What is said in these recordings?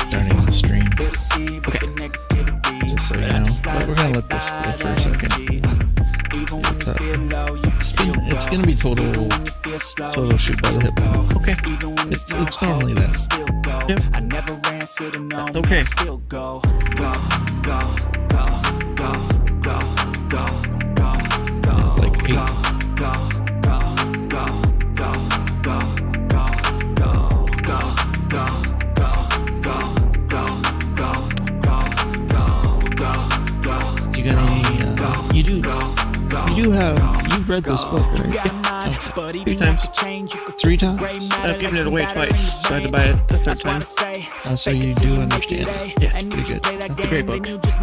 Starting the stream. Okay. Just so you know. But we're gonna let this play for a second. It's gonna be total shoot by the hip. Okay. It's normally that. Yep. Okay. It's like 8. You got any? You've read this book, right? Yeah. Oh, 3 times. 3 times? I've given it away twice, so I had to buy it a 3rd time. So you do understand it. Yeah, it's pretty good. It's a great book. It's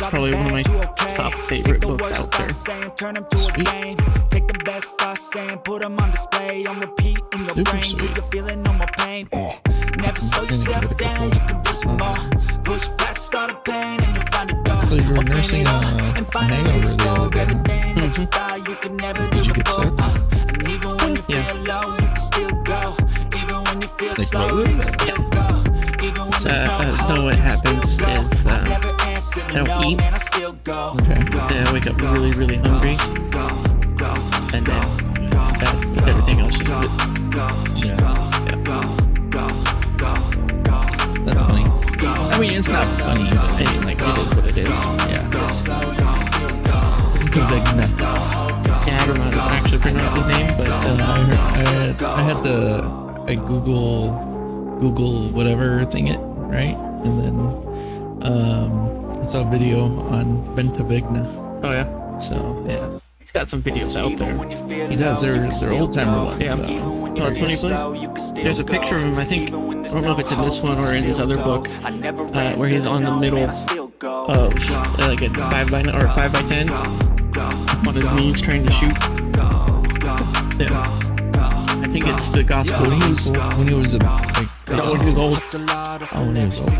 probably one of my top favorite books out there. Sweet. Super sweet. So you were nursing a hangover the other day. Did you get sick? Yeah. Like COVID? No, what happens is I don't eat. Okay. Then I wake up really, really hungry, and then everything else is good. Yeah. That's funny. I mean, it's not funny, but Hey, like it is what it is. yeah. Big meth. Yeah, I don't know how to actually pronounce his name, but I had the Google whatever thing it, right? And then I saw a video on Bentavigna. oh yeah, So yeah, he's got some videos out there. he does. They're old timer ones. Yeah. Oh, it's funny, there's a picture of him. I think I don't know if it's in this one or in his other book, where he's on the middle of like a 5x9 or 5x10 on his knees trying to shoot. Yeah. I think it's the gospel. When he was Not when he was old. Oh, when he was old.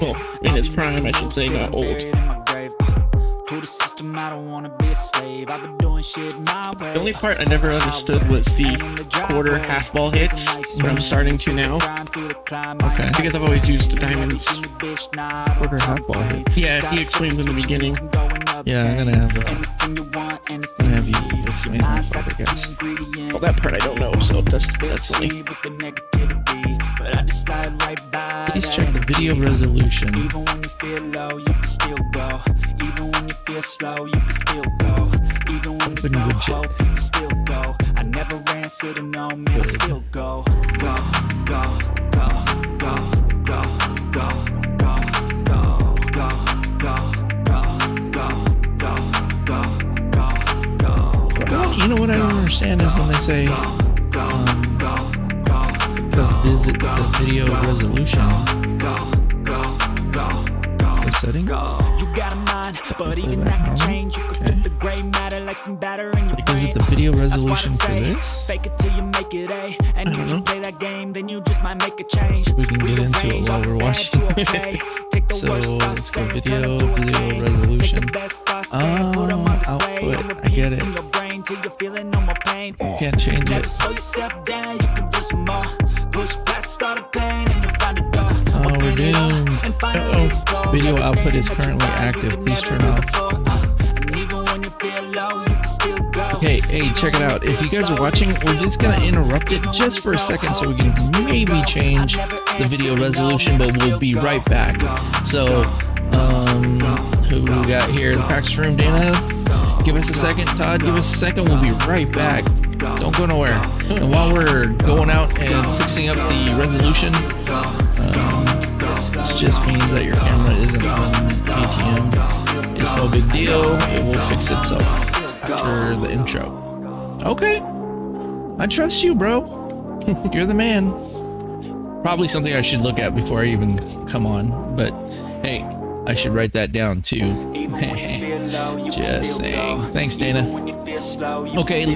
Well, in his prime, I should say, not old. The only part I never understood was the quarter half ball hits, but I'm starting to now. Okay. Because I've always used the diamonds. Quarter half ball hit. Yeah, he explains in the beginning. Yeah, I'm gonna have you explain that part, I guess. Well, that part I don't know, so that's funny. Please check the video resolution. Pretty good shit. You know what I don't understand is when they say the video resolution, the settings. Like, is it the video resolution for this? I don't know. We can get into it while we're watching. So let's go video resolution. Output. I get it. Can't change it. Oh, we're doomed. Uh-oh. Video output is currently active. Please turn off. Okay, hey, check it out. If you guys are watching, we're just gonna interrupt it just for a second so we can maybe change the video resolution, but we'll be right back. So, who we got here? The practice room, Dana. Give us a second, Todd. Give us a second. We'll be right back. Don't go nowhere. And while we're going out and fixing up the resolution, this just means that your camera isn't on ATM. It's no big deal. It will fix itself after the intro. Okay. I trust you, bro. You're the man. Probably something I should look at before I even come on. But hey, I should write that down too. Just saying. Thanks, Dana. Okay,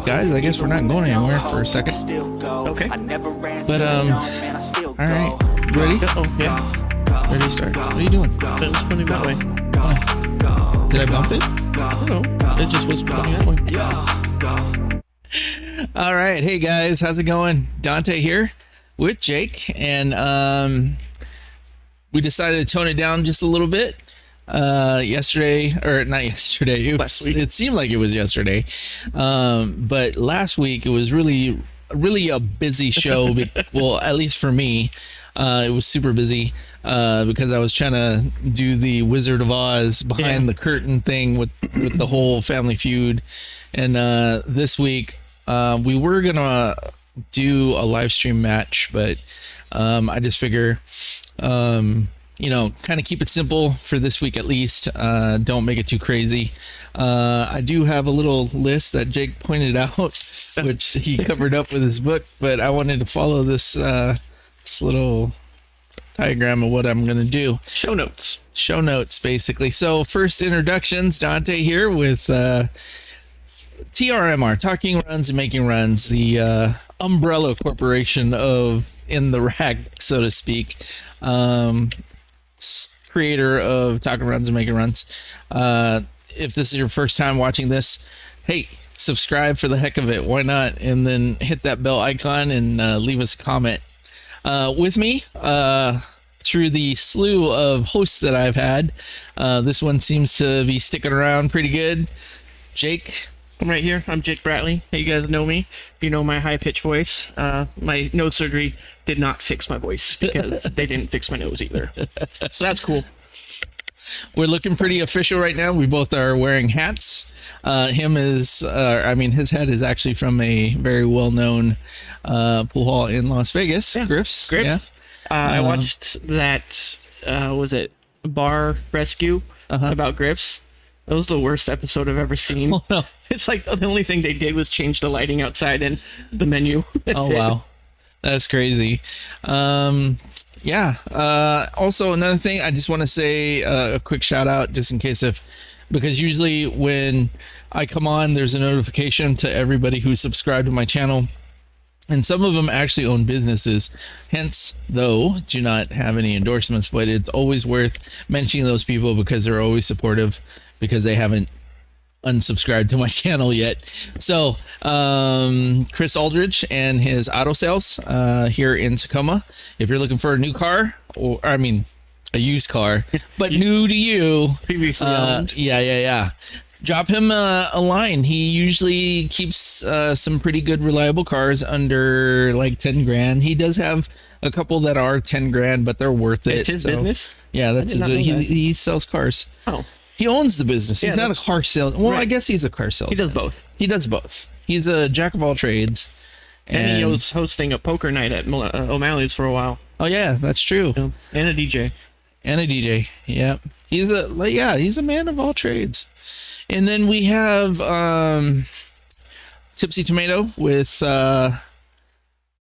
guys, I guess we're not going anywhere for a second. Okay. But all right, ready? Oh yeah. Ready to start? What are you doing? It was pointing that way. Oh. Did I bump it? I don't know. It just was pointing that way. All right, hey guys, how's it going? Dante here. with Jake, and we decided to tone it down just a little bit. Yesterday, or not yesterday, it seemed like it was yesterday, but last week it was really a busy show. Well, at least for me, it was super busy because I was trying to do the Wizard of Oz behind the curtain thing with the whole Family Feud, and this week we were gonna do a live stream match, but I just figure kind of keep it simple for this week at least. Don't make it too crazy. I do have a little list that Jake pointed out, which he covered up with his book, but I wanted to follow this little diagram of what I'm going to do. Show notes, basically. So first introductions, Dante here with TRMR, Talking Runs and Making Runs, the umbrella corporation of In the Rack, so to speak. Creator of Talking Runs and Making Runs. If this is your first time watching this, hey, subscribe for the heck of it. Why not? And then hit that bell icon and leave us a comment. With me, through the slew of hosts that I've had, this one seems to be sticking around pretty good. Jake. I'm right here. I'm Jake Bratley. You guys know me. You know my high-pitched voice. My nose surgery did not fix my voice because they didn't fix my nose either. So that's cool. We're looking pretty official right now. We both are wearing hats. His hat is actually from a very well-known pool hall in Las Vegas. Yeah. Griff's. Yeah. I watched that, was it Bar Rescue about Griff's? That was the worst episode I've ever seen. Oh, no. It's like the only thing they did was change the lighting outside and the menu. Oh, wow. That's crazy. Also, another thing, I just want to say a quick shout out just in case because usually when I come on, there's a notification to everybody who's subscribed to my channel. And some of them actually own businesses. Hence, though, do not have any endorsements, but it's always worth mentioning those people because they're always supportive because they haven't unsubscribed to my channel yet. So Chris Aldridge and his auto sales here in Tacoma. If you're looking for a new car, a used car, but new to you, previously owned. Drop him a line. He usually keeps some pretty good reliable cars under like 10 grand. He does have a couple that are 10 grand, but they're worth it. It's his business? Yeah, that's he sells cars. Oh. He owns the business. He's not a car salesman. Well, right. I guess he's a car salesman. He does both. He's a jack of all trades. And he was hosting a poker night at O'Malley's for a while. Oh yeah, that's true. Yeah. And a DJ. Yeah. He's a man of all trades. And then we have Tipsy Tomato with oh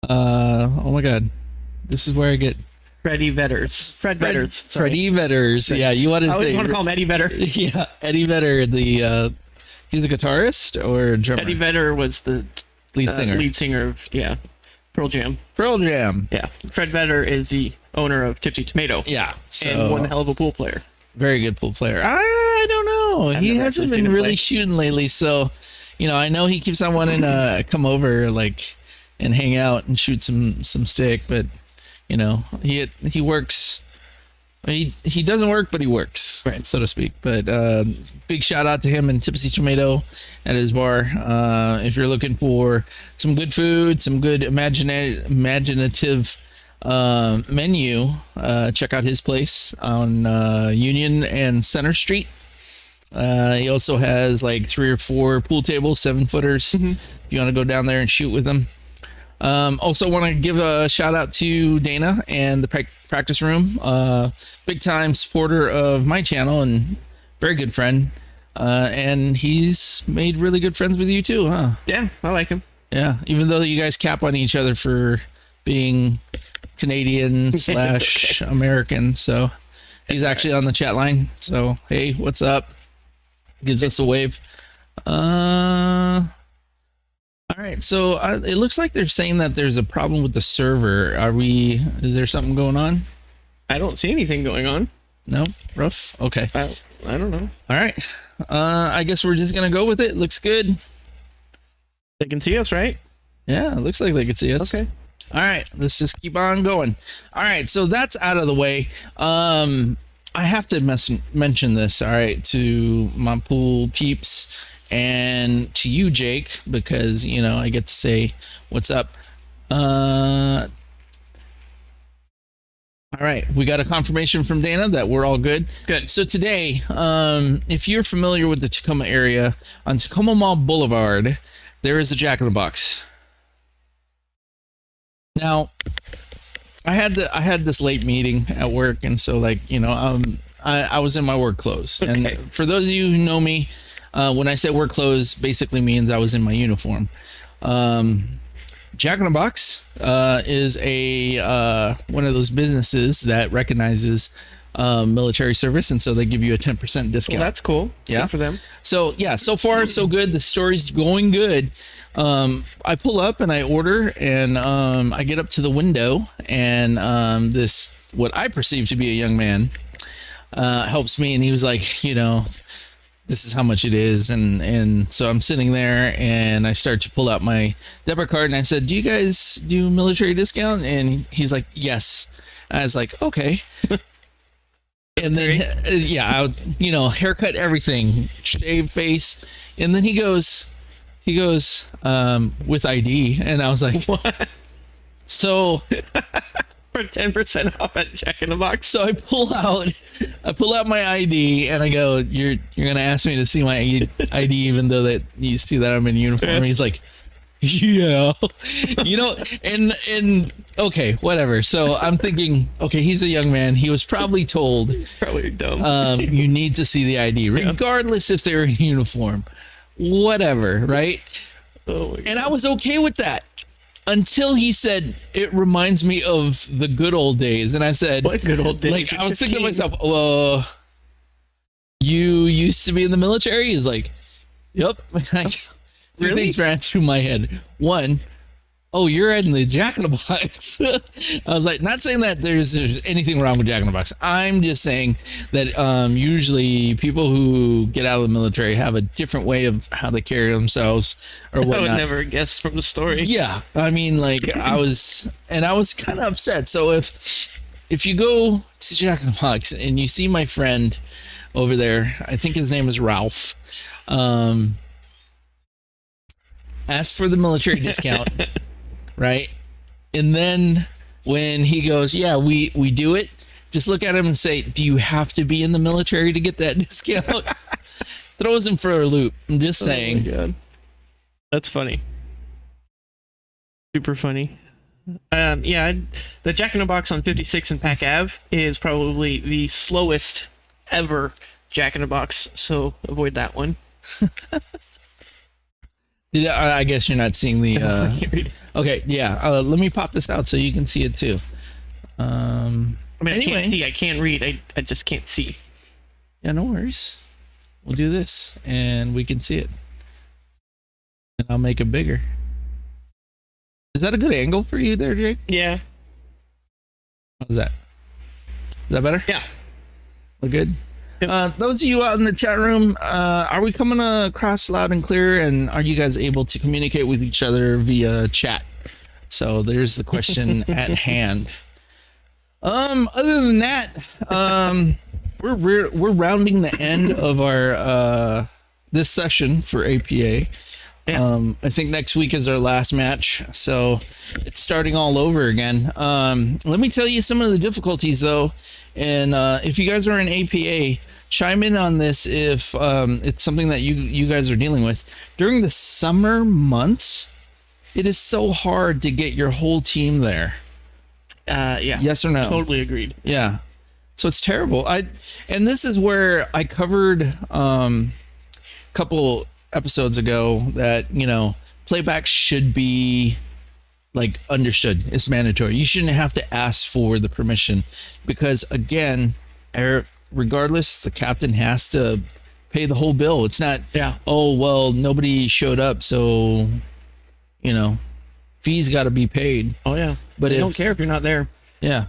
my god. This is where I get Freddie Vetters. Freddie Vetters. Yeah, you want to I always want to call him Eddie Vedder. Yeah, Eddie Vedder, he's a guitarist or drummer? Eddie Vedder was the lead singer of Pearl Jam. Yeah. Fred Vedder is the owner of Tipsy Tomato. Yeah. And one hell of a pool player. Very good pool player. I don't know. He hasn't been really shooting lately, so I know he keeps on wanting to come over and hang out and shoot some stick, but he works. He doesn't work, but he works, right, so to speak. But big shout out to him and Tipsy Tomato at his bar. If you're looking for some good food, some good imaginative menu, check out his place on Union and Center Street. He also has like 3 or 4 pool tables, 7-footers. If you want to go down there and shoot with them. Also want to give a shout out to Dana and the practice room, big time supporter of my channel and very good friend. And he's made really good friends with you too, huh? Yeah, I like him. Yeah, even though you guys cap on each other for being Canadian / American. So he's actually on the chat line. So, hey, what's up? Gives us a wave. All right, so it looks like they're saying that there's a problem with the server. Is there something going on? I don't see anything going on. No? Rough? Okay. I don't know. All right. I guess we're just going to go with it. Looks good. They can see us, right? Yeah, it looks like they can see us. Okay. All right, let's just keep on going. All right, so that's out of the way. I have to mention this, all right, to my pool peeps and to you, Jake, because, you know, I get to say what's up. All right, we got a confirmation from Dana that we're all good. Good. So today, if you're familiar with the Tacoma area, on Tacoma Mall Boulevard, there is a Jack in the Box. Now, I had this late meeting at work, and so like, you know, I was in my work clothes. Okay. And for those of you who know me, when I say work clothes, basically means I was in my uniform. Jack in the Box is a one of those businesses that recognizes military service, and so they give you a 10% discount. Well, that's cool. Yeah. Good for them. So yeah, so far so good. The story's going good. I pull up and I order, and I get up to the window, and this what I perceive to be a young man helps me, and he was like, you know, this is how much it is, and so I'm sitting there, and I start to pull out my debit card, and I said, do you guys do military discount? And he's like, yes. And I was like, okay. And then yeah, you know, haircut, everything, shave face, and then he goes with ID, and I was like, What? So For 10% off at Jack in the Box. so I pull out my ID, and I go, you're gonna ask me to see my ID even though that you see that I'm in uniform. And he's like, yeah, you know, and okay, whatever. So I'm thinking, okay, he's a young man, he was probably told Probably dumb. you need to see the ID regardless if they're in uniform, whatever, right? Oh my God. And I was okay with that until he said, it reminds me of the good old days. And I said, What good old days? like, I was thinking to myself, you used to be in the military? He's like, yep. Two Really? things ran through my head. One, oh, you're in the Jack in the Box. I was like, not saying that there's anything wrong with Jack in the Box. I'm just saying that usually people who get out of the military have a different way of how they carry themselves or I would whatnot. never guess from the story. Yeah, I mean, like, I was kind of upset. So if you go to Jack in the Box and you see my friend over there, I think his name is Ralph, ask for the military discount, right? And then when he goes, yeah, we do it, just look at him and say, do you have to be in the military to get that discount? Throws him for a loop. I'm just saying. Oh my God. That's funny. Super funny. Yeah, the Jack in the Box on 56 and Pack Ave is probably the slowest ever Jack in the Box, so avoid that one. I guess you're not seeing the. Okay, yeah. Let me pop this out so you can see it too. I mean, I Anyway. can't see. I can't read. I just can't see. Yeah, no worries. We'll do this, and we can see it. And I'll make it bigger. Is that a good angle for you there, Jake? Yeah. How's that? Is that better? Yeah. We're good? Yep. Those of you out in the chat room, are we coming across loud and clear, and are you guys able to communicate with each other via chat? So there's the question at hand. Other than that, we're rounding the end of our this session for APA. Yeah. I think next week is our last match, so it's starting all over again. Let me tell you some of the difficulties though, and if you guys are in APA, chime in on this if it's something that you guys are dealing with. During the summer months, it is so hard to get your whole team there. Yeah. Yes or no? Totally agreed. Yeah. So it's terrible. And this is where I covered a couple episodes ago that, you know, playback should be like understood. It's mandatory. You shouldn't have to ask for the permission because again, regardless, the captain has to pay the whole bill. It's not, Yeah. oh, well, nobody showed up, so, you know, fees got to be paid. Oh yeah. But I if, don't care if you're not there. Yeah.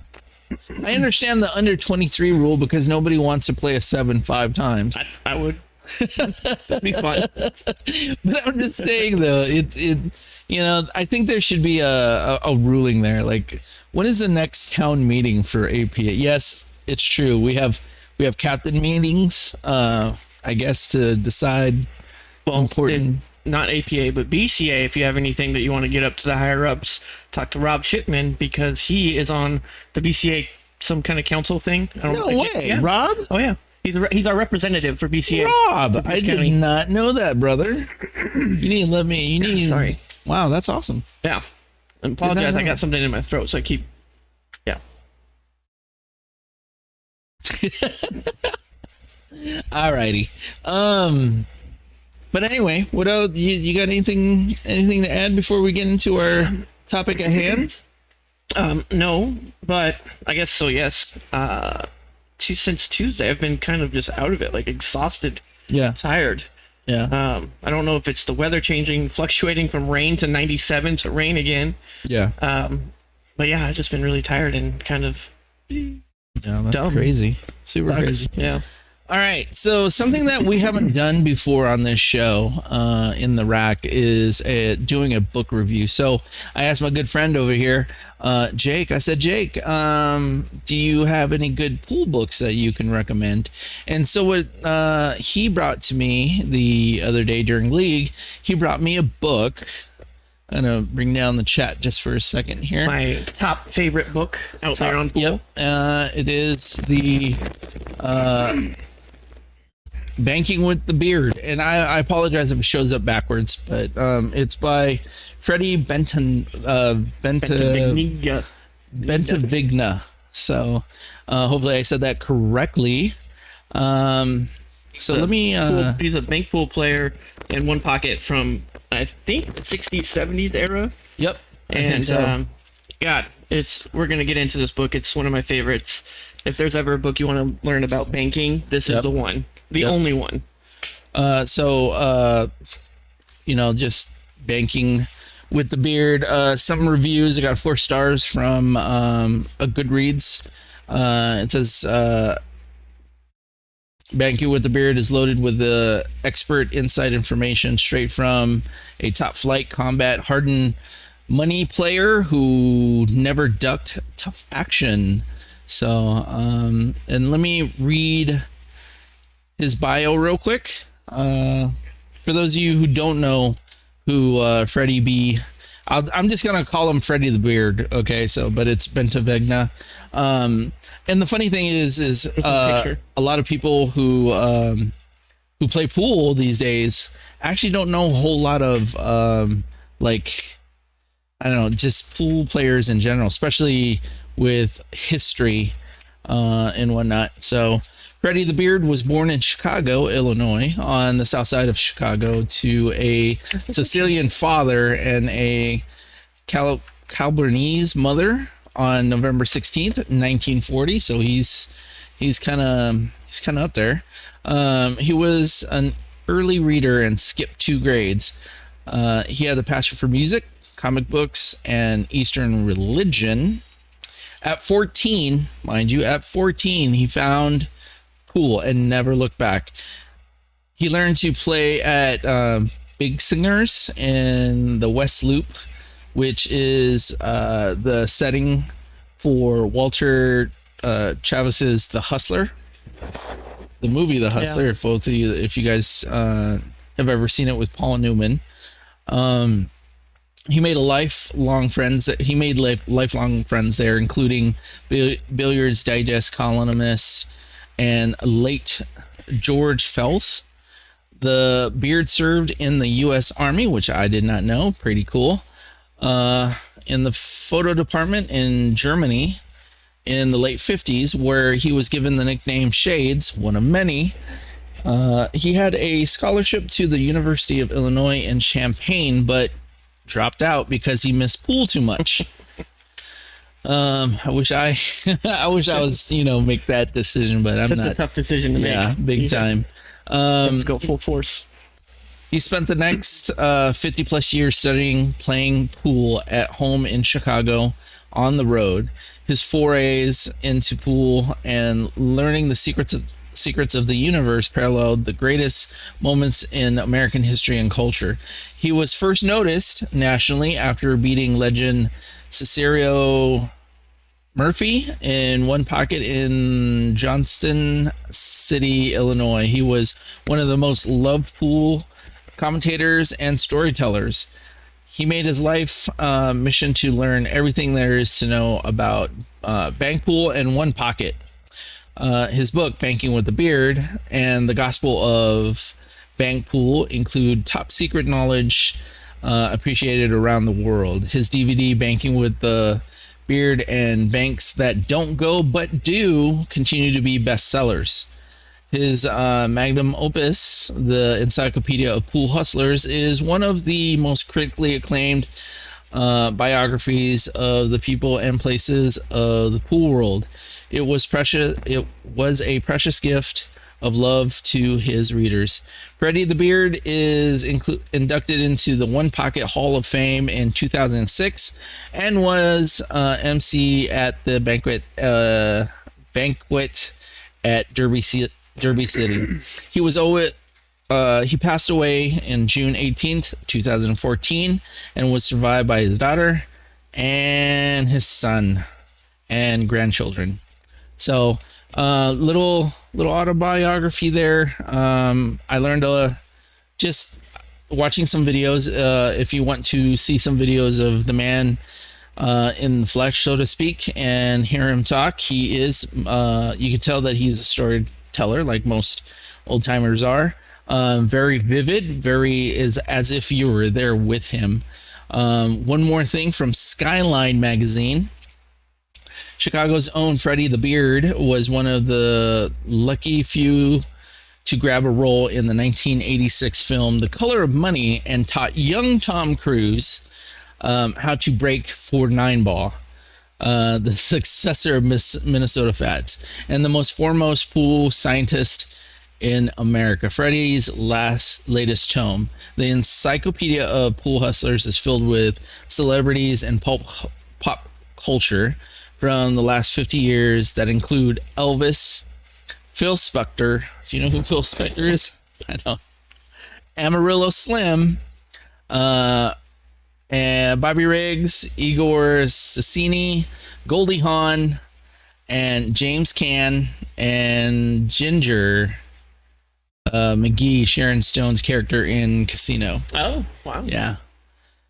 I understand the under 23 rule because nobody wants to play a 7 5 times. I would. That'd be fun. But I'm just saying though, I think there should be a ruling there. Like, when is the next town meeting for APA? Yes, it's true. We have captain meetings, I guess, to decide important. Not APA, but BCA. If you have anything that you want to get up to the higher ups, talk to Rob Shipman, because he is on the BCA, some kind of council thing. No way, yeah. Rob? Oh yeah, he's our representative for BCA. Rob, I did not know that, brother. You need to let me. You need. Sorry. Wow, that's awesome. Yeah. I apologize. I got something in my throat, so I keep. Yeah. Alrighty. But anyway, what else? You got anything to add before we get into our topic at hand? No, but I guess so. Yes. Since Tuesday, I've been kind of just out of it, like exhausted. Yeah. Tired. Yeah. I don't know if it's the weather changing, fluctuating from rain to 97 to rain again. Yeah. But yeah, I've just been really tired and kind of. Yeah, that's dumb. Crazy. Super crazy. Yeah. All right, so something that we haven't done before on this show in the rack is doing a book review. So I asked my good friend over here, Jake. I said, Jake, do you have any good pool books that you can recommend? And so what he brought to me the other day during League, he brought me a book. I'm going to bring down the chat just for a second here. My top favorite book out there on pool. Yep. It is the... Banking with the Beard, and I apologize if it shows up backwards, but it's by Freddie Bentavigna. So hopefully I said that correctly. Let me he's a bank pool player in one pocket from, I think, the 60s 70s era. Yep. And so. We're gonna get into this book. It's one of my favorites. If there's ever a book you want to learn about banking, this is the one. The only one. Just banking with the beard. Some reviews. I got 4 stars from a Goodreads. It says Banking with the Beard is loaded with the expert inside information straight from a top flight combat hardened money player who never ducked tough action. So, and let me read his bio real quick. For those of you who don't know who Freddie B, I'm just gonna call him Freddie the Beard. Okay, but it's Bentavigna. And the funny thing is a lot of people who play pool these days actually don't know a whole lot of I don't know, just pool players in general, especially with history and whatnot. So Freddie the Beard was born in Chicago, Illinois, on the south side of Chicago, to a Sicilian father and a Calabrese mother on November 16th, 1940. So he's kind of up there. He was an early reader and skipped 2 grades. He had a passion for music, comic books, and Eastern religion. At 14, mind you, he found pool and never looked back. He learned to play at Big Singers in the West Loop, which is the setting for Walter Chavis's The Hustler, the movie The Hustler. Yeah. If you guys have ever seen it, with Paul Newman. He made lifelong friends there, including Billiards Digest columnist and late George Fels. The Beard served in the U.S. Army, which I did not know. Pretty cool. In the photo department in Germany in the late 50s, where he was given the nickname Shades, one of many. He had a scholarship to the University of Illinois in Champaign, but dropped out because he missed pool too much. I wish I was, make that decision, but That's a tough decision to make. Yeah, big time. Go full force. He spent the next 50 plus years studying, playing pool at home in Chicago, on the road. His forays into pool and learning the secrets secrets of the universe paralleled the greatest moments in American history and culture. He was first noticed nationally after beating legend Cicero Murphy in one pocket in Johnston City, Illinois. He was one of the most loved pool commentators and storytellers. He made his life mission to learn everything there is to know about bank pool and one pocket. His book, Banking with the Beard, and the Gospel of Bank Pool include top secret knowledge appreciated around the world. His DVD, Banking with the Beard and Banks That Don't Go But Do, continue to be bestsellers. His magnum opus, the Encyclopedia of Pool Hustlers, is one of the most critically acclaimed biographies of the people and places of the pool world. It was precious. It was a precious gift of love to his readers. Freddie the Beard is inducted into the One Pocket Hall of Fame in 2006 and was MC at the banquet at Derby City. He passed away in June 18th, 2014, and was survived by his daughter and his son and grandchildren. So, little autobiography there. I learned just watching some videos. If you want to see some videos of the man in the flesh, so to speak, and hear him talk, he is. You can tell that he's a storyteller, like most old timers are. Very vivid, very is as if you were there with him. One more thing from Skyline magazine. Chicago's own Freddie the Beard was one of the lucky few to grab a role in the 1986 film The Color of Money and taught young Tom Cruise how to break for 9-ball, the successor of Minnesota Fats, and the most foremost pool scientist in America. Freddie's latest tome, The Encyclopedia of Pool Hustlers, is filled with celebrities and pop culture from the last 50 years that include Elvis, Phil Spector. Do you know who Phil Spector is? I don't. Amarillo Slim, and Bobby Riggs, Igor Cicini, Goldie Hawn, and James Caan, and Ginger McGee, Sharon Stone's character in Casino. Oh, wow. Yeah.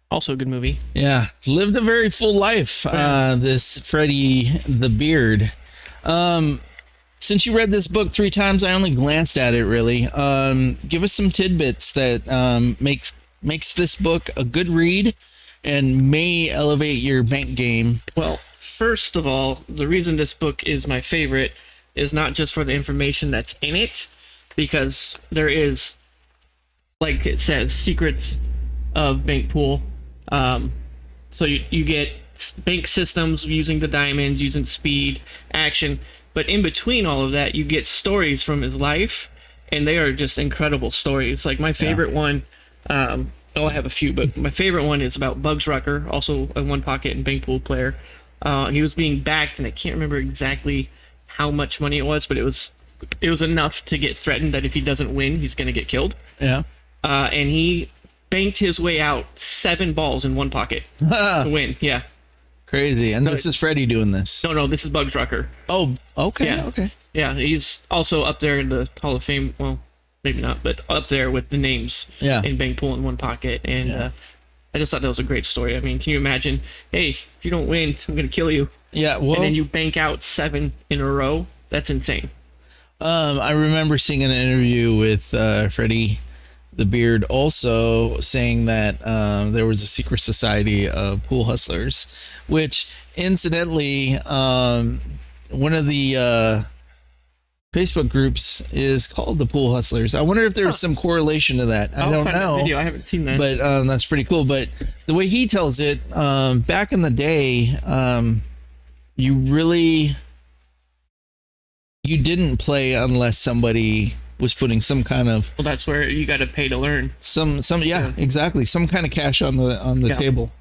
Also a good movie. Yeah. Lived a very full life, this Freddie the Beard. Since you read this book 3 times, I only glanced at it, really. Give us some tidbits that makes this book a good read and may elevate your bank game. Well, first of all, the reason this book is my favorite is not just for the information that's in it, because there is, like it says, secrets of bank pool. So you get bank systems using the diamonds, using speed, action, but in between all of that, you get stories from his life, and they are just incredible stories. Like my favorite one, I have a few, but my favorite one is about Bugs Rucker, also a one pocket and bank pool player. He was being backed, and I can't remember exactly how much money it was, but it was enough to get threatened that if he doesn't win, he's going to get killed. Yeah. And he banked his way out 7 balls in one pocket to win. Yeah. Crazy. And this is Freddie doing this. No, this is Bugs Rucker. Oh, okay. Yeah. Okay. Yeah, he's also up there in the Hall of Fame. Well, maybe not, but up there with the names in bank pool in one pocket. And I just thought that was a great story. I mean, can you imagine, hey, if you don't win, I'm going to kill you. Yeah. Well, and then you bank out 7 in a row. That's insane. I remember seeing an interview with Freddie the Beard also saying that there was a secret society of pool hustlers, which incidentally, one of the Facebook groups is called the Pool Hustlers. I wonder if there's some correlation to that. I don't know. Video. I haven't seen that. But that's pretty cool. But the way he tells it, back in the day, you didn't play unless somebody was putting some kind of. Well, that's where you got to pay to learn. Exactly. Some kind of cash on the table.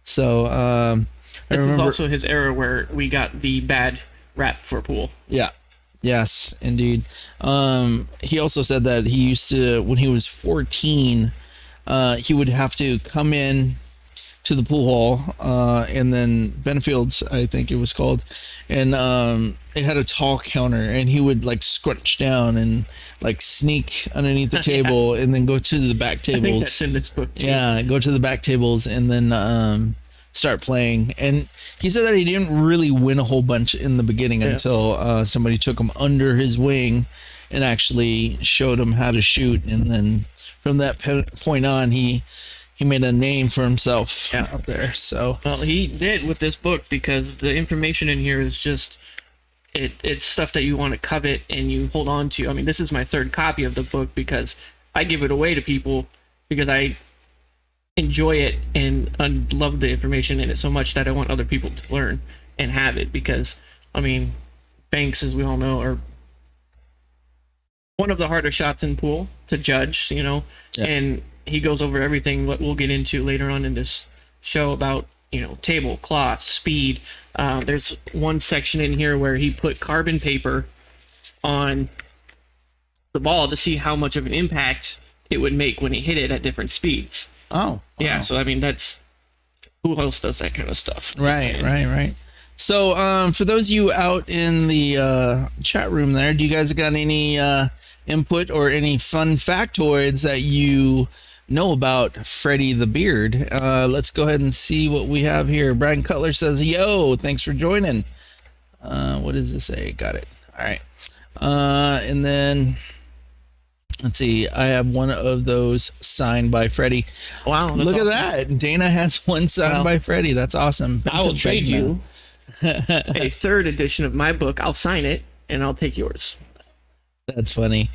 So I remember was also his era where we got the bad rap for pool. Yeah. Yes, indeed. He also said that he used to, when he was 14, he would have to come in to the pool hall, and then Benfield's, I think it was called, and it had a tall counter, and he would like scrunch down and like sneak underneath the table, and then go to the back tables. I think that's in this book too. Yeah, go to the back tables, and then start playing. And he said that he didn't really win a whole bunch in the beginning until somebody took him under his wing and actually showed him how to shoot, and then from that point on, he made a name for himself out there. So, well, he did with this book, because the information in here is just it's stuff that you want to covet and you hold on to. I mean, this is my third copy of the book because I give it away to people because I enjoy it and love the information in it so much that I want other people to learn and have it. Because, I mean, banks, as we all know, are one of the harder shots in pool to judge, and he goes over everything what we'll get into later on in this show about, table, cloth, speed. There's one section in here where he put carbon paper on the ball to see how much of an impact it would make when he hit it at different speeds. Oh, wow. Yeah. So, I mean, who else does that kind of stuff? Right. So, for those of you out in the chat room there, do you guys got any input or any fun factoids that you know about Freddy the Beard? Let's go ahead and see what we have here. Brian Cutler says, yo, thanks for joining. What does this say? Got it. All right. And then let's see. I have one of those signed by Freddy. Wow. Look at that. Dana has one signed by Freddy. That's awesome. I will trade you a third edition of my book. I'll sign it and I'll take yours. That's funny.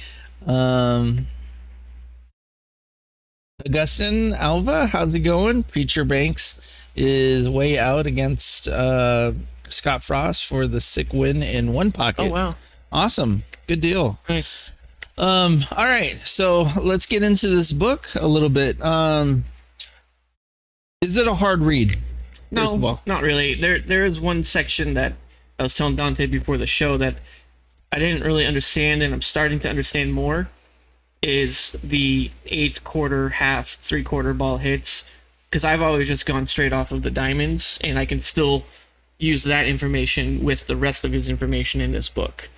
Augustin Alva, how's it going? Preacher Banks is way out against Scott Frost for the sick win in one pocket. Oh, wow. Awesome. Good deal. Nice. All right. So let's get into this book a little bit. Is it a hard read? No, not really. There is one section that I was telling Dante before the show that I didn't really understand, and I'm starting to understand more, is the eighth quarter, half, three-quarter ball hits, because I've always just gone straight off of the diamonds, and I can still use that information with the rest of his information in this book.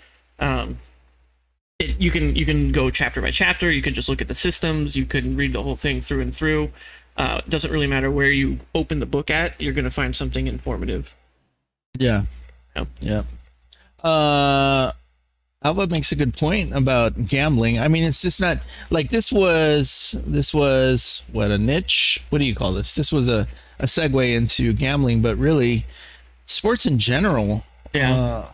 You can go chapter by chapter. You can just look at the systems. You can read the whole thing through and through. It doesn't really matter where you open the book at. You're going to find something informative. Yeah. Yeah. Alva makes a good point about gambling. I mean, it's just not like this was what, a niche? What do you call this? This was a segue into gambling, but really sports in general. Yeah.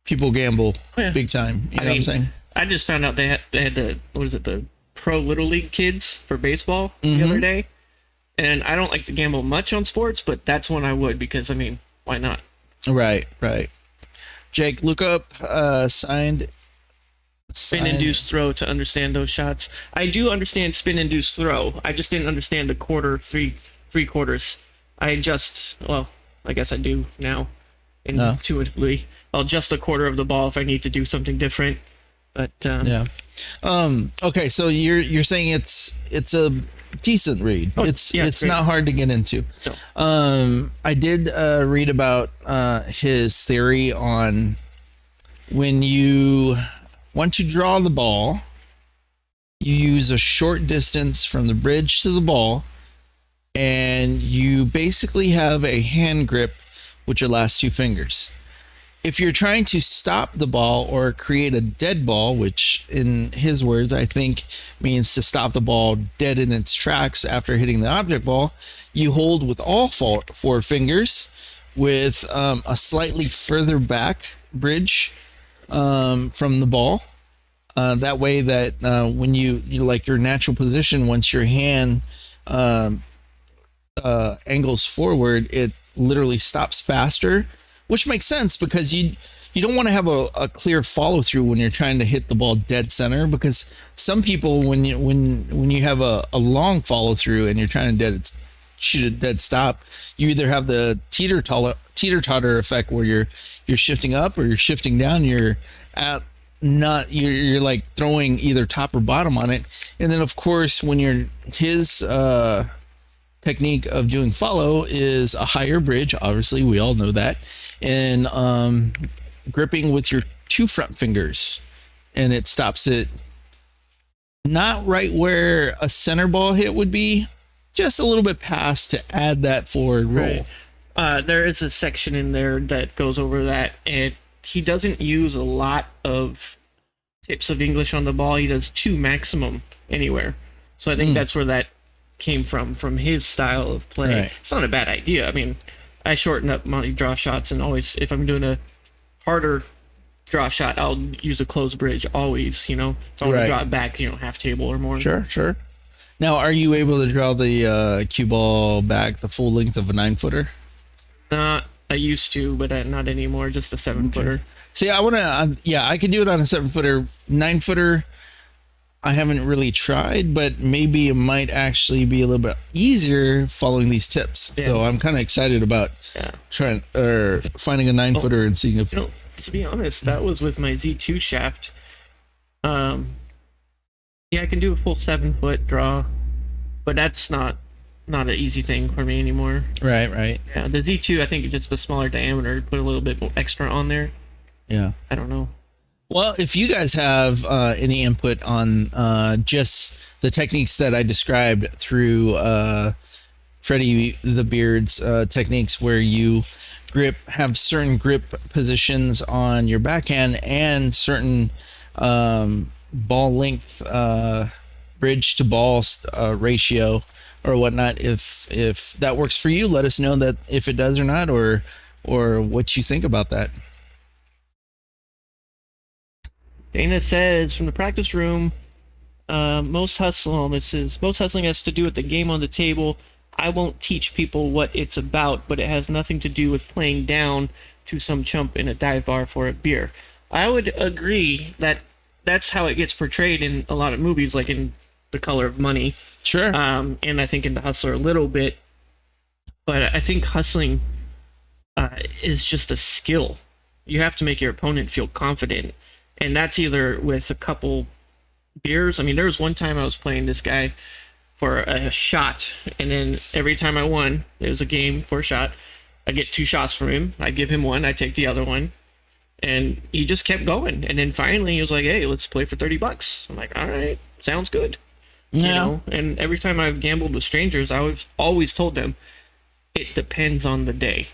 People gamble big time. You know what I'm saying? I just found out they had the Pro Little League kids for baseball the other day. And I don't like to gamble much on sports, but that's one I would, because, I mean, why not? Right. Jake, look up signed spin-induced throw to understand those shots. I do understand spin-induced throw. I just didn't understand the quarter, three quarters. I guess I do now intuitively. I'll adjust a quarter of the ball if I need to do something different. But okay, so you're saying it's a decent read. It's not hard to get into. No. I did read about his theory on once you draw the ball, you use a short distance from the bridge to the ball, and you basically have a hand grip with your last two fingers. If you're trying to stop the ball or create a dead ball, which in his words, I think means to stop the ball dead in its tracks after hitting the object ball, you hold with all four fingers with a slightly further back bridge from the ball. That way that when you like your natural position, once your hand angles forward, it literally stops faster. Which makes sense, because you don't want to have a clear follow through when you're trying to hit the ball dead center, because some people, when you have a long follow through and you're trying to shoot a dead stop, you either have the teeter totter effect where you're shifting up or you're shifting down. You're at not you're like throwing either top or bottom on it, and then of course when you're his technique of doing follow is a higher bridge. Obviously, we all know that, and gripping with your two front fingers, and it stops it not right where a center ball hit would be, just a little bit past to add that forward roll. Right. There is a section in there that goes over that, and he doesn't use a lot of tips of English on the ball. He does 2 maximum anywhere. So I think that's where that came from his style of play. Right. It's not a bad idea. I mean, I shorten up my draw shots, and always, if I'm doing a harder draw shot, I'll use a closed bridge always, you know. So I want to draw it back, you know, half table or more. Sure. Now, are you able to draw the cue ball back the full length of a 9-footer? I used to, but not anymore. Just a 7-footer. See, I want to, I could do it on a 7-footer. 9-footer, I haven't really tried, but maybe it might actually be a little bit easier following these tips. Yeah. So I'm kind of excited about trying or finding a 9-footer and seeing if. You know, to be honest, that was with my Z2 shaft. Yeah, I can do a full 7-foot draw, but that's not an easy thing for me anymore. Right. Yeah, the Z2, I think just the smaller diameter, put a little bit more extra on there. Yeah. I don't know. Well, if you guys have any input on just the techniques that I described through Freddie the Beard's techniques, where you have certain grip positions on your backhand and certain ball length, bridge to ball ratio or whatnot, if that works for you, let us know that if it does or not, or what you think about that. Dana says from the practice room, most hustling has to do with the game on the table. I won't teach people what it's about, but it has nothing to do with playing down to some chump in a dive bar for a beer. I would agree that that's how it gets portrayed in a lot of movies, like in The Color of Money. Sure. And I think in The Hustler a little bit. But I think hustling is just a skill. You have to make your opponent feel confident. And that's either with a couple beers. I mean, there was one time I was playing this guy for a shot, and then every time I won, it was a game for a shot. I get 2 shots from him. I give him one. I take the other one. And he just kept going. And then finally he was like, hey, let's play for $30. I'm like, all right, sounds good. Yeah. You know? And every time I've gambled with strangers, I've always told them, it depends on the day.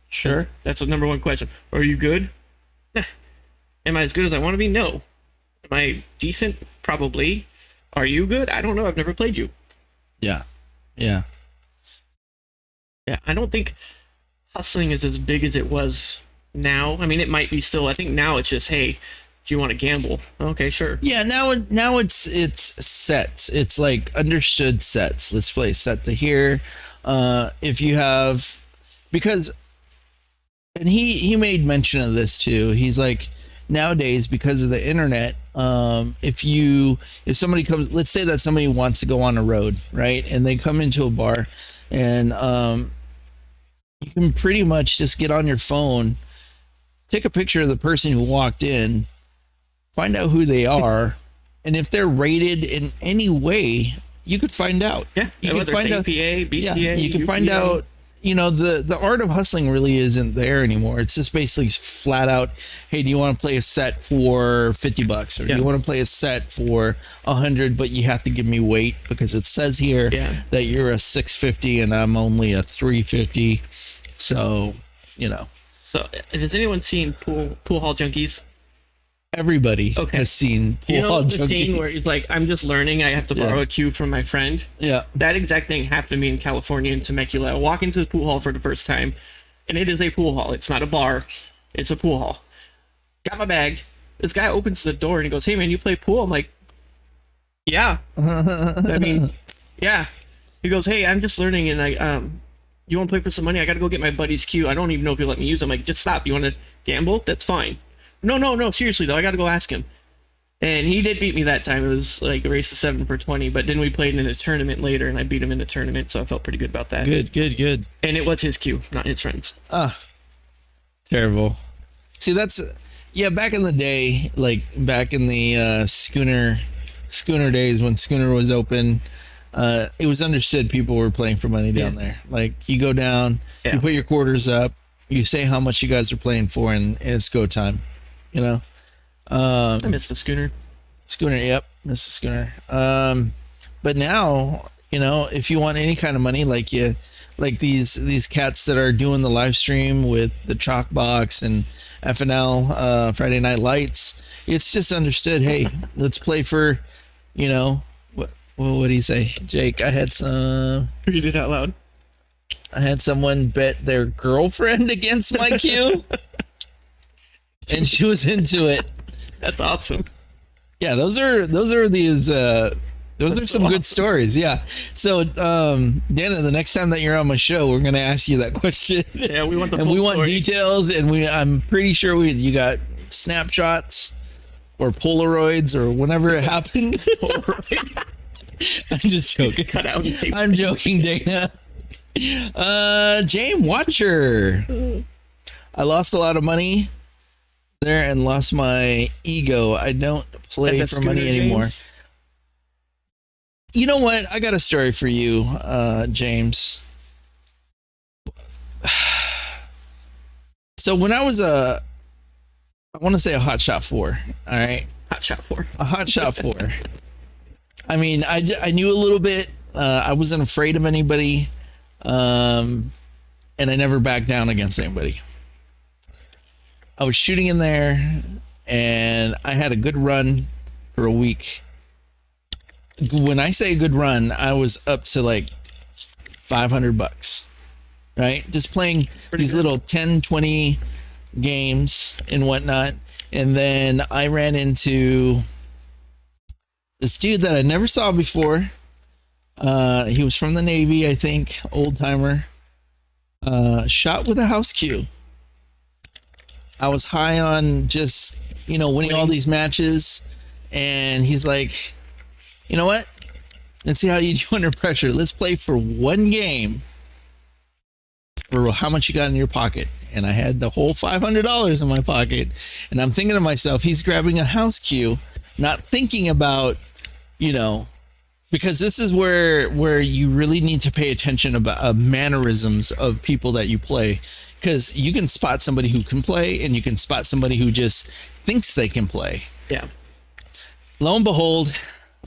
Sure. That's the number one question. Are you good? Am I as good as I want to be? No. Am I decent? Probably. Are you good? I don't know. I've never played you. Yeah. I don't think hustling is as big as it was now. I mean, it might be still. I think now it's just, hey, do you want to gamble? Okay, sure. Yeah, now it's sets. It's like understood sets. Let's play set to here. If you have, because, and he made mention of this too. He's like, nowadays, because of the internet, if somebody comes, let's say that somebody wants to go on a road, right, and they come into a bar, and you can pretty much just get on your phone, take a picture of the person who walked in, find out who they are, and if they're rated in any way, you could find out. Yeah, you can find out. APA, BCA, yeah, you can find out. You know, the art of hustling really isn't there anymore. It's just basically flat out, hey, do you want to play a set for $50, or do you want to play a set for $100, but you have to give me weight because it says here that you're a 650 and I'm only a 350. So, you know. So, has anyone seen Pool Hall Junkies? Everybody has seen Pool Hall Junkies. The scene where he's like, I'm just learning, I have to borrow a cue from my friend. Yeah. That exact thing happened to me in California in Temecula. I walk into the pool hall for the first time, and it is a pool hall. It's not a bar. It's a pool hall. Got my bag. This guy opens the door and he goes, hey man, you play pool? I'm like, yeah. I mean, yeah. He goes, hey, I'm just learning, and you want to play for some money? I got to go get my buddy's cue. I don't even know if he'll let me use it. I'm like, just stop. You want to gamble? That's fine. No, seriously though, I gotta go ask him. And he did beat me that time. It was like a race of 7 for 20, but then we played in a tournament later, and I beat him in the tournament, so I felt pretty good about that. Good. And it was his cue, not his friend's. Terrible. See, Yeah, back in the day, like back in the schooner days when schooner was open, it was understood people were playing for money down there. Like you go down, Yeah. you put your quarters up, you say how much you guys are playing for, and it's go time. You know, I miss the schooner. schooner. Yep, Mrs. Schooner. But now, you know, if you want any kind of money, like these cats that are doing the live stream with the chalk box and FNL, Friday Night Lights, it's just understood. Hey, let's play for, you know, what do you say, Jake? I had Read it out loud. someone bet their girlfriend against my cue, and she was into it. That's awesome. Yeah, those are some good stories. Yeah. So, Dana, the next time that you're on my show, we're gonna ask you that question. Yeah, we want the and full we want story. details, and I'm pretty sure you got snapshots or Polaroids or whenever it happened. I'm just joking. Cut out and tape. I'm joking, Dana. James Watcher. I lost a lot of money there and lost my ego. I don't play for money anymore. James? You know what? I got a story for you, James. So when I was I want to say a hot shot 4, all right? Hot shot 4. A hot shot 4. I mean, I knew a little bit. I wasn't afraid of anybody. And I never backed down against anybody. I was shooting in there, and I had a good run for a week. When I say a good run, I was up to like $500, right? Just playing these little 10, 20 games and whatnot. And then I ran into this dude that I never saw before. He was from the Navy, I think, old timer. Shot with a house cue. I was high on just, winning all these matches. And he's like, you know what? Let's see how you do under pressure. Let's play for one game for how much you got in your pocket. And I had the whole $500 in my pocket. And I'm thinking to myself, he's grabbing a house cue, not thinking about, because this is where you really need to pay attention about mannerisms of people that you play. Because you can spot somebody who can play, and you can spot somebody who just thinks they can play. Yeah. Lo and behold,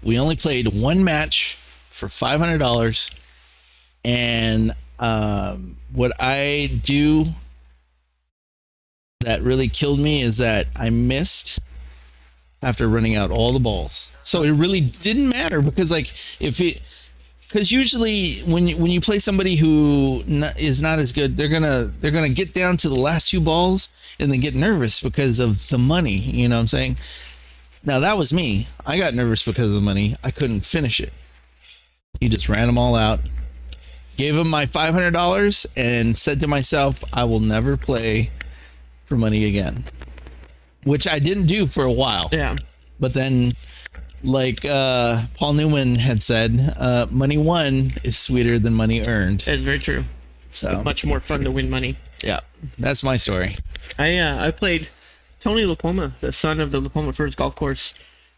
we only played one match for $500. And what I do that really killed me is that I missed after running out all the balls. So it really didn't matter because because usually when you play somebody who is not as good, they're gonna get down to the last few balls and then get nervous because of the money. You know what I'm saying? Now that was me. I got nervous because of the money. I couldn't finish it. He just ran them all out. Gave him my $500 and said to myself, I will never play for money again. Which I didn't do for a while. Yeah. But then, like Paul Newman had said, money won is sweeter than money earned. It's very true. So Much more fun to win money. yeah, that's my story. I played Tony LaPoma, the son of the LaPoma First Golf Course.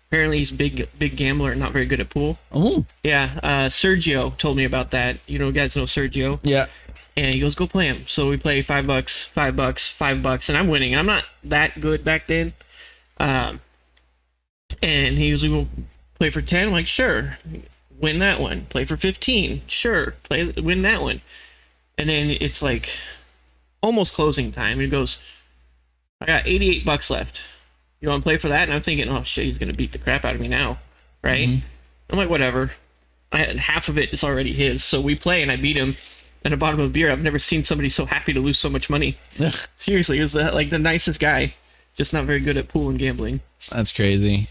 Apparently he's a big gambler and not very good at pool. Oh. Yeah, Sergio told me about that. You guys know Sergio. Yeah. And he goes, go play him. So we play $5, $5, and I'm winning. And I'm not that good back then. And he was like, well, play for 10? I'm like, sure. Win that one. Play for 15? Sure. Win that one. And then it's like almost closing time. He goes, I got $88 left. You want to play for that? And I'm thinking, oh shit, he's going to beat the crap out of me now. Right? Mm-hmm. I'm like, whatever. I had half of it is already his. So we play and I beat him. At the bottom of a beer. I've never seen somebody so happy to lose so much money. Ugh, Seriously, he was like the nicest guy, just not very good at pool and gambling. that's crazy.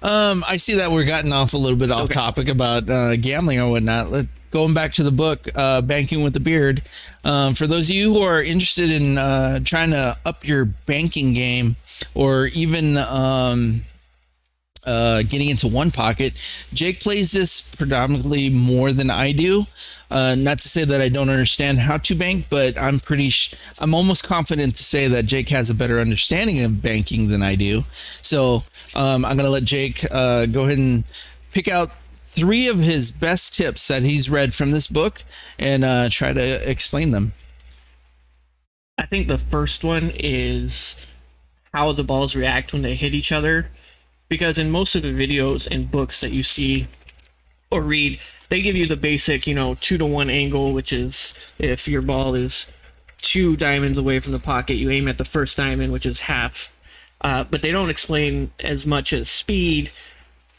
I see that we're gotten off a little bit off topic about gambling or whatnot. Going back to the book, Banking with the Beard. For those of you who are interested in trying to up your banking game, or even getting into one pocket. Jake plays this predominantly more than I do. Not to say that I don't understand how to bank, but I'm almost confident to say that Jake has a better understanding of banking than I do. So I'm gonna let Jake go ahead and pick out 3 of his best tips that he's read from this book and try to explain them. I think the first one is how the balls react when they hit each other. Because in most of the videos and books that you see or read, they give you the basic, 2-to-1 angle, which is if your ball is 2 diamonds away from the pocket, you aim at the first diamond, which is half. But they don't explain as much as speed,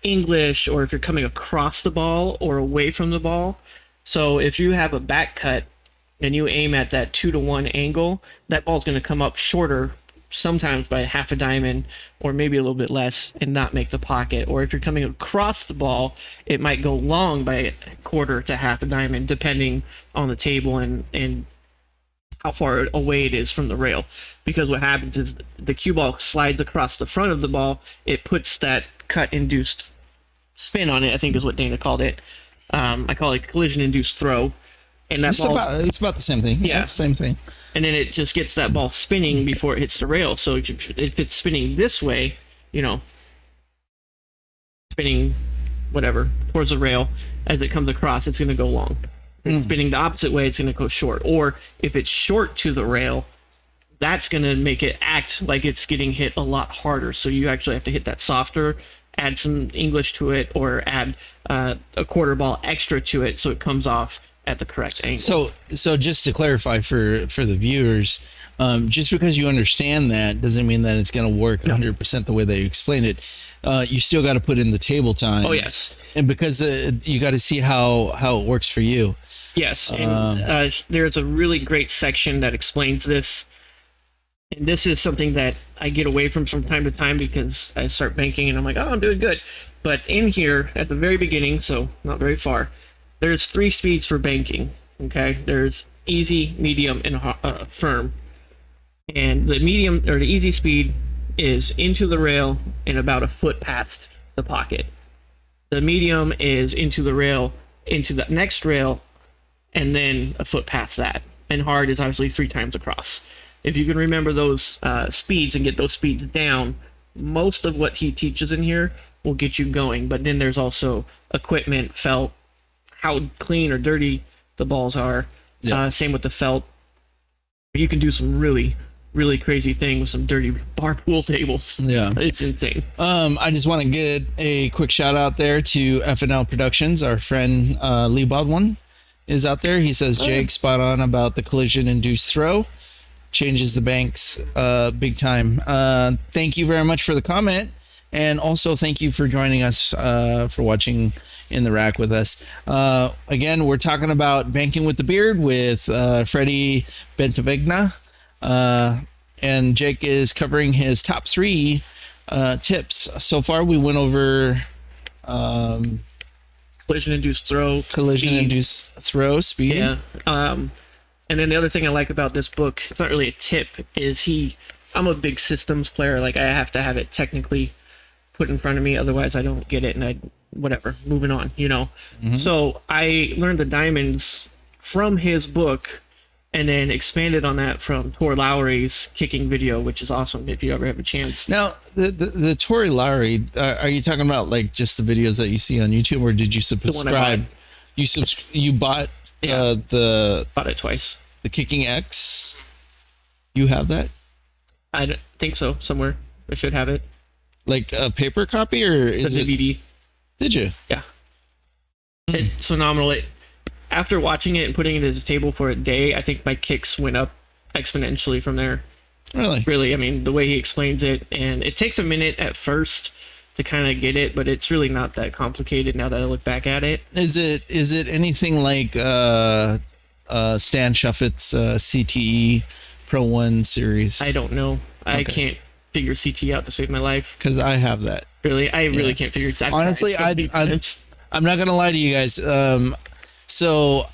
English, or if you're coming across the ball or away from the ball. So if you have a back cut and you aim at that 2-to-1 angle, that ball's going to come up shorter, sometimes by half a diamond or maybe a little bit less, and not make the pocket. Or if you're coming across the ball, it might go long by a quarter to half a diamond, depending on the table and how far away it is from the rail. Because what happens is the cue ball slides across the front of the ball, it puts that cut induced spin on it, I think is what Dana called it. I call it collision induced throw. And that it's about the same thing. Yeah, it's the same thing. And then it just gets that ball spinning before it hits the rail. So if it's spinning this way, spinning whatever towards the rail, as it comes across, it's going to go long. If it's spinning the opposite way, it's going to go short. Or if it's short to the rail, that's going to make it act like it's getting hit a lot harder. So you actually have to hit that softer, add some English to it, or add a quarter ball extra to it so it comes off at the correct angle. So just to clarify for the viewers, just because you understand that doesn't mean that it's going to work 100% the way that you explained it. You still got to put in the table time. Oh yes, and because you got to see how it works for you. Yes, and there's a really great section that explains this. And this is something that I get away from time to time because I start banking and I'm like, oh, I'm doing good. But in here at the very beginning, so not very far, there's 3 speeds for banking. Okay, there's easy, medium, and firm. And the medium or the easy speed is into the rail and about a foot past the pocket. The medium is into the rail, into the next rail, and then a foot past that. And hard is obviously 3 times across. If you can remember those speeds and get those speeds down, most of what he teaches in here will get you going. But then there's also equipment, felt, how clean or dirty the balls are. Yeah. Same with the felt. You can do some really, really crazy things with some dirty bar pool tables. Yeah, it's insane. I just want to get a quick shout out there to FNL Productions. Our friend Lee Baldwin is out there. He says, Jake, spot on about the collision induced throw. Changes the banks big time. Thank you very much for the comment, and also thank you for joining us for watching In the Rack with us. Again, we're talking about Banking with the Beard with Freddie Bentavegna, and Jake is covering his top 3 tips. So far we went over collision induced throw, speed. Yeah. And then the other thing I like about this book, it's not really a tip, is I'm a big systems player. Like, I have to have it technically put in front of me, otherwise I don't get it, and whatever, moving on, Mm-hmm. So I learned the diamonds from his book, and then expanded on that from Tor Lowry's kicking video, which is awesome if you ever have a chance. Now, the Tori Lowry, are you talking about like just the videos that you see on YouTube, or did you subscribe? You bought... Yeah. Bought it twice. The Kicking X. You have that? I think so. Somewhere I should have it. Like a paper copy or is it DVD? Did you? Yeah. It's phenomenal. After watching it and putting it at the table for a day, I think my kicks went up exponentially from there. Really. I mean, the way he explains it, and it takes a minute at first to kind of get it, but it's really not that complicated now that I look back at it. Is it anything like Stan Shuffett's CTE Pro 1 series? I don't know. Okay. I can't figure CTE out to save my life. Because I have that. Really? I really can't figure it out. Honestly, I'm not going to lie to you guys. So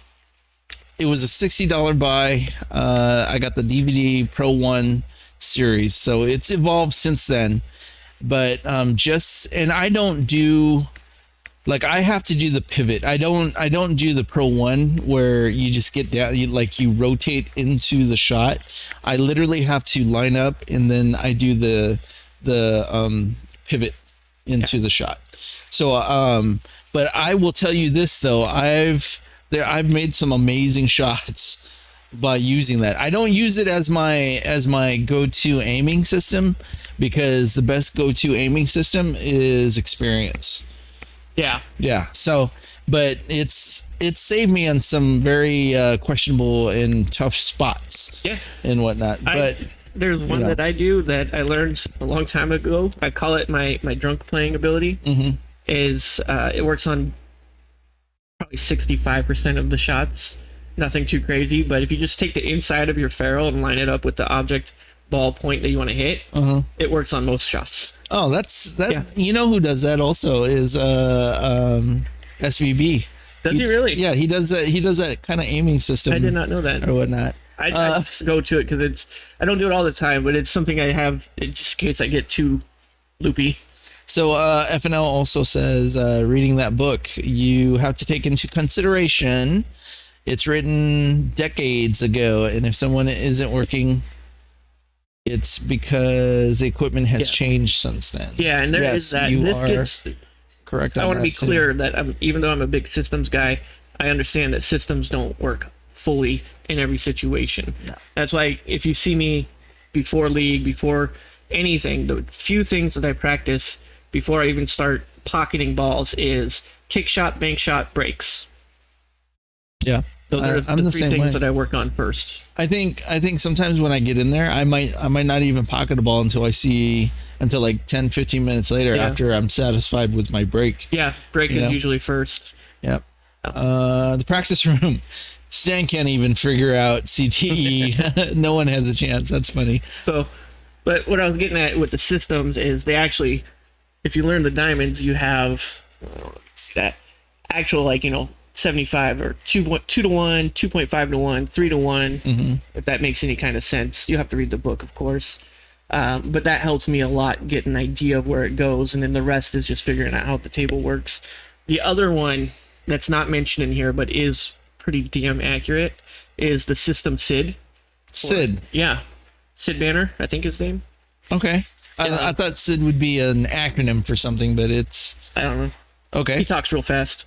it was a $60 buy. I got the DVD Pro 1 series. So it's evolved since then. but and I don't do, like, I have to do the pivot. I don't do the Pro 1 where you just get down, you rotate into the shot. I literally have to line up, and then I do the pivot into the shot. So but I will tell you this though, I've made some amazing shots by using that. I don't use it as my go-to aiming system, because the best go-to aiming system is experience. Yeah. So, but it's saved me on some very questionable and tough spots. Yeah. And whatnot. But there's one that I do that I learned a long time ago. I call it my drunk playing ability. Mm-hmm. It works on probably 65% of the shots. Nothing too crazy, but if you just take the inside of your ferrule and line it up with the object ball point that you want to hit, it works on most shots. Oh, that. Yeah. You know who does that also is SVB. Does he really? Yeah, he does that. He does that kind of aiming system. I did not know that or whatnot. I just go to it because I don't do it all the time, but it's something I have just in case I get too loopy. So FNL also says, reading that book, you have to take into consideration it's written decades ago, and if someone isn't working, it's because the equipment has changed since then. Yeah, and there is that. You this are gets correct. I want to be clear that even though I'm a big systems guy, I understand that systems don't work fully in every situation. No. That's why if you see me before league, before anything, the few things that I practice before I even start pocketing balls is kick shot, bank shot, breaks. Yeah. Those are the three things that I work on first. I think sometimes when I get in there, I might not even pocket a ball until like 10, 15 minutes later after I'm satisfied with my break. Yeah, break is usually first. Yep. The practice room. Stan can't even figure out CTE. No one has a chance. That's funny. So, but what I was getting at with the systems is they actually, if you learn the diamonds, you have that actual 75 or 2 to 1, 2.5 to 1, 3 to 1, if that makes any kind of sense. You have to read the book, of course. But that helps me a lot get an idea of where it goes, and then the rest is just figuring out how the table works. The other one that's not mentioned in here but is pretty damn accurate is the system SID. SID? Yeah. Sid Banner, I think his name. Okay. I thought SID would be an acronym for something, but it's... I don't know. Okay. He talks real fast.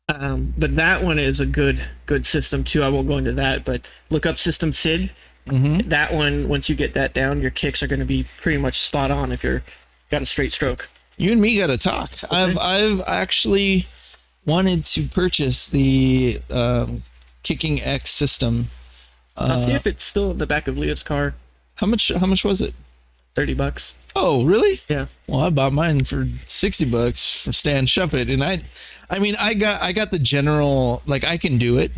But that one is a good system too. I won't go into that, but look up system SID. That one, once you get that down, your kicks are going to be pretty much spot on if you're got a straight stroke. You and me got to talk. Okay. I've actually wanted to purchase the Kicking X system. I'll see if it's still in the back of Leah's car. How much was it? $30. Oh, really? Yeah. Well, I bought mine for $60 from Stan Shuffit, and I got the general, like, I can do it.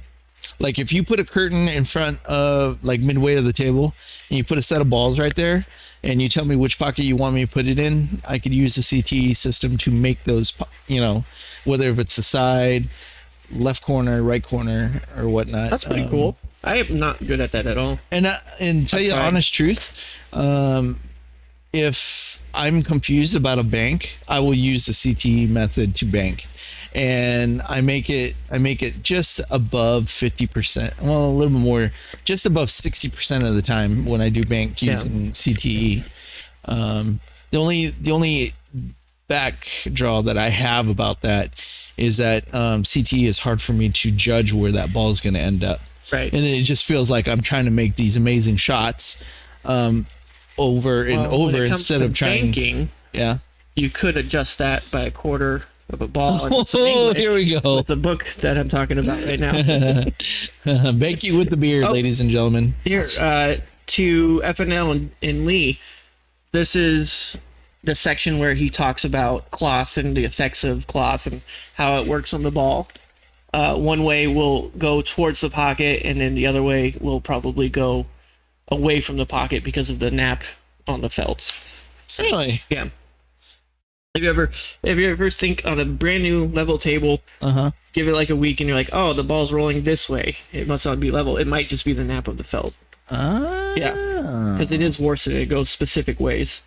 Like, if you put a curtain in front of, like, midway of the table, and you put a set of balls right there, and you tell me which pocket you want me to put it in, I could use the CTE system to make those, whether if it's the side, left corner, right corner, or whatnot. That's pretty cool. I am not good at that at all. And tell you the honest truth, if I'm confused about a bank, I will use the CTE method to bank, and I make it just above 50%. Well, a little bit more, just above 60% of the time when I do bank using CTE. The only backdraw that I have about that is that CTE is hard for me to judge where that ball is going to end up. Right. And it just feels like I'm trying to make these amazing shots over and over instead of trying. Banking, yeah. You could adjust that by a quarter of a ball. Oh, here we go. With the book that I'm talking about right now. Bank you with the beer, ladies and gentlemen. Here, to FNL and Lee, this is the section where he talks about cloth and the effects of cloth and how it works on the ball. One way will go towards the pocket, and then the other way will probably go away from the pocket because of the nap on the felts. Really? Yeah. Have you ever think on a brand new level table, give it like a week, and you're like, oh, the ball's rolling this way. It must not be level. It might just be the nap of the felt. Yeah. Because it is worsted. It goes specific ways.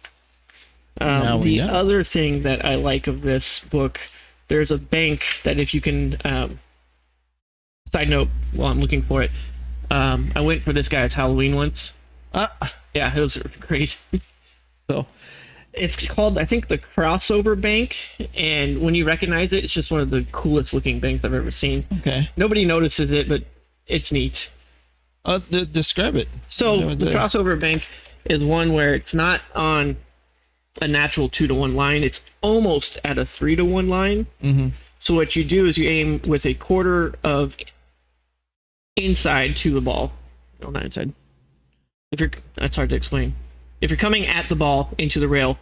Now we The know. other thing that I like of this book, there's a bank that if you can. Side note, while I'm looking for it, I went for this guy's Halloween once. Uh, Yeah, it was crazy. So it's called, I think, the Crossover Bank, and when you recognize it, it's just one of the coolest looking banks I've ever seen. okay. Nobody notices it, but it's neat. Describe it. So the Crossover Bank is one where it's not on a natural 2-to-1 line; it's almost at a 3-to-1 line. Mm-hmm. So what you do is you aim with a quarter of inside to the ball. No, not inside. That's hard to explain. If you're coming at the ball into the rail,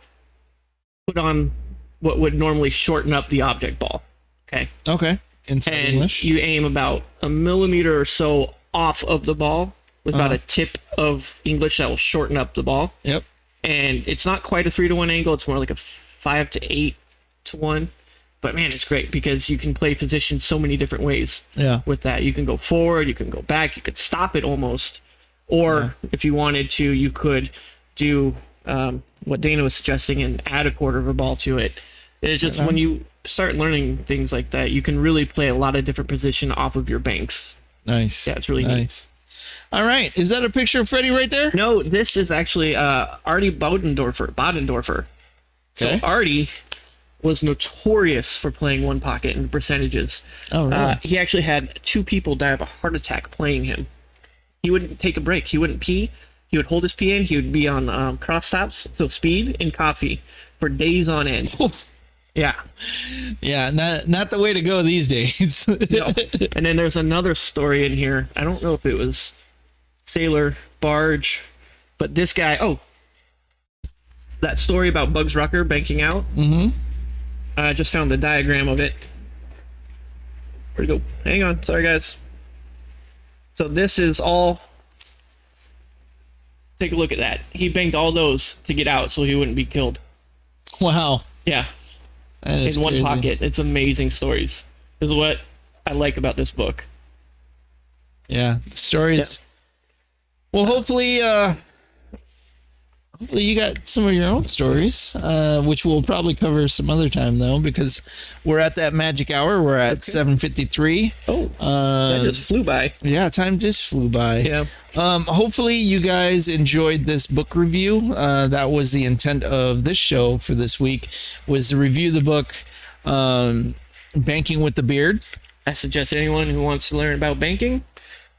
put on what would normally shorten up the object ball. Okay. Okay. Inside And English. you aim about a millimeter or so off of the ball with about a tip of English that will shorten up the ball. Yep. And it's not quite a 3-to-1 angle. It's more like a 5 to 8 to 1. But man, it's great because you can play position so many different ways. Yeah. With that, you can go forward, you can go back, you could stop it almost, or if you wanted to, you could do what Dana was suggesting and add a quarter of a ball to it. It's just when you start learning things like that, you can really play a lot of different position off of your banks. Nice. Yeah, it's really nice. All right. Is that a picture of Freddie right there? No, this is actually Artie Bodendorfer. So Okay. Artie was notorious for playing one pocket in percentages. Oh, really? He actually had 2 people die of a heart attack playing him. He wouldn't take a break. He wouldn't pee. He would hold his pee in. He would be on cross stops, so speed and coffee, for days on end. Yeah. Yeah, not the way to go these days. No. And then there's another story in here. I don't know if it was sailor, barge, but this guy, that story about Bugs Rucker banking out. Mm-hmm. I just found the diagram of it. Where'd it go? Hang on. Sorry, guys. So this is all... Take a look at that. He banked all those to get out so he wouldn't be killed. Wow. Yeah. That is In one crazy. pocket. It's amazing stories. This is what I like about this book. Yeah. The stories. Yeah. Well, hopefully you got some of your own stories, which we'll probably cover some other time, though, because we're at that magic hour. We're at 7:53. Oh, that just flew by. Yeah, time just flew by. Yeah. Hopefully you guys enjoyed this book review. That was the intent of this show for this week, was to review the book Banking with the Beard. I suggest anyone who wants to learn about banking,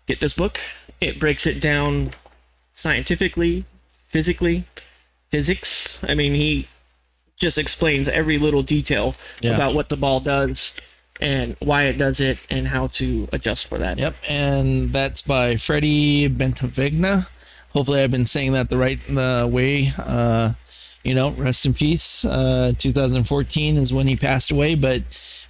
get this book. It breaks it down scientifically, physically, physics. I mean, he just explains every little detail about what the ball does and why it does it and how to adjust for that. Yep, and that's by Freddie Bentavigna. Hopefully I've been saying that the right way. Rest in peace. 2014 is when he passed away, but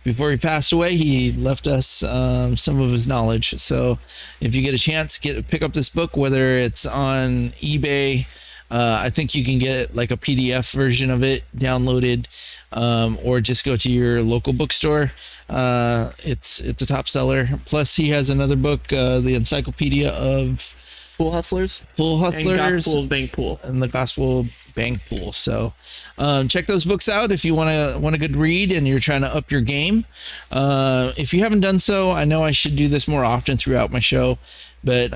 before he passed away, he left us some of his knowledge. So if you get a chance, pick up this book, whether it's on eBay. I think you can get like a PDF version of it downloaded, or just go to your local bookstore. It's a top seller. Plus, he has another book, the Encyclopedia of Pool Hustlers. And Gospel of Bank Pool. And the Gospel Bank Pool. So check those books out if you want a good read and you're trying to up your game. If you haven't done so, I know I should do this more often throughout my show, but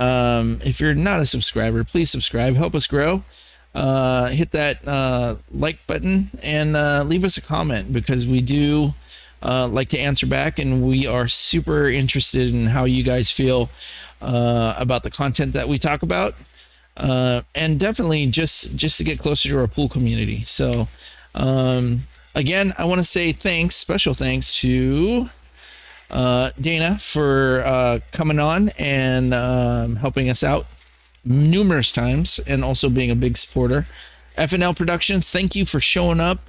if you're not a subscriber, please subscribe. Help us grow. Hit that like button and leave us a comment, because we do like to answer back, and we are super interested in how you guys feel about the content that we talk about, and definitely just to get closer to our pool community. So again, I want to say special thanks to Dana for coming on and helping us out numerous times, and also being a big supporter. FNL Productions, thank you for showing up.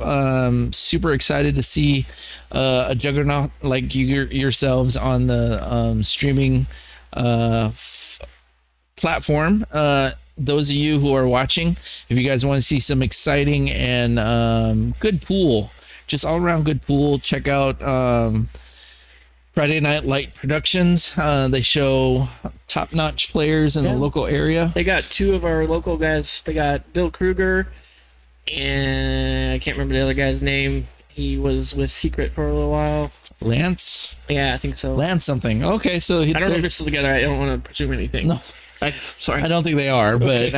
Super excited to see a juggernaut like yourselves on the streaming platform. Those of you who are watching, if you guys want to see some exciting and good pool, just all around good pool, check out Friday Night Light Productions. They show top-notch players in the local area. They got 2 of our local guys. They got Bill Kruger and I can't remember the other guy's name. He was with Secret for a little while. Lance. Yeah, I think so. Lance something. Okay, so I don't know if they're still together. I don't want to presume anything. No. Sorry. I don't think they are, Okay.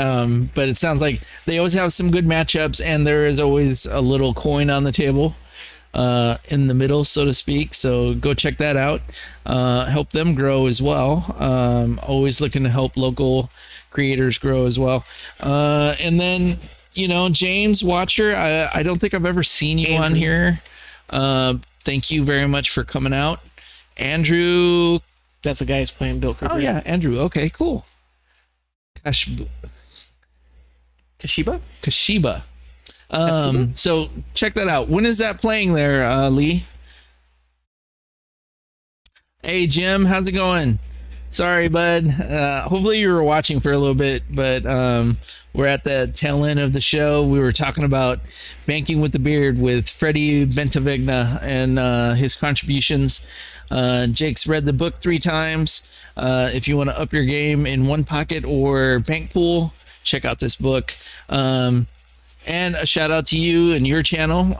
but it sounds like they always have some good matchups, and there is always a little coin on the table in the middle, so to speak. So go check that out. Help them grow as well. Always looking to help local creators grow as well. And then, James Watcher, I don't think I've ever seen you on here. Thank you very much for coming out. Andrew. That's the guy who's playing Bill Cooper. Oh, yeah, Andrew. Okay, cool. Kashiba. So check that out. When is that playing there, Lee? Hey, Jim, how's it going? Sorry, bud. Hopefully you were watching for a little bit, but we're at the tail end of the show. We were talking about Banking with the Beard with Freddie Bentavigna and his contributions. Jake's read the book 3 times. If you want to up your game in One Pocket or Bank Pool, check out this book. And a shout out to you and your channel,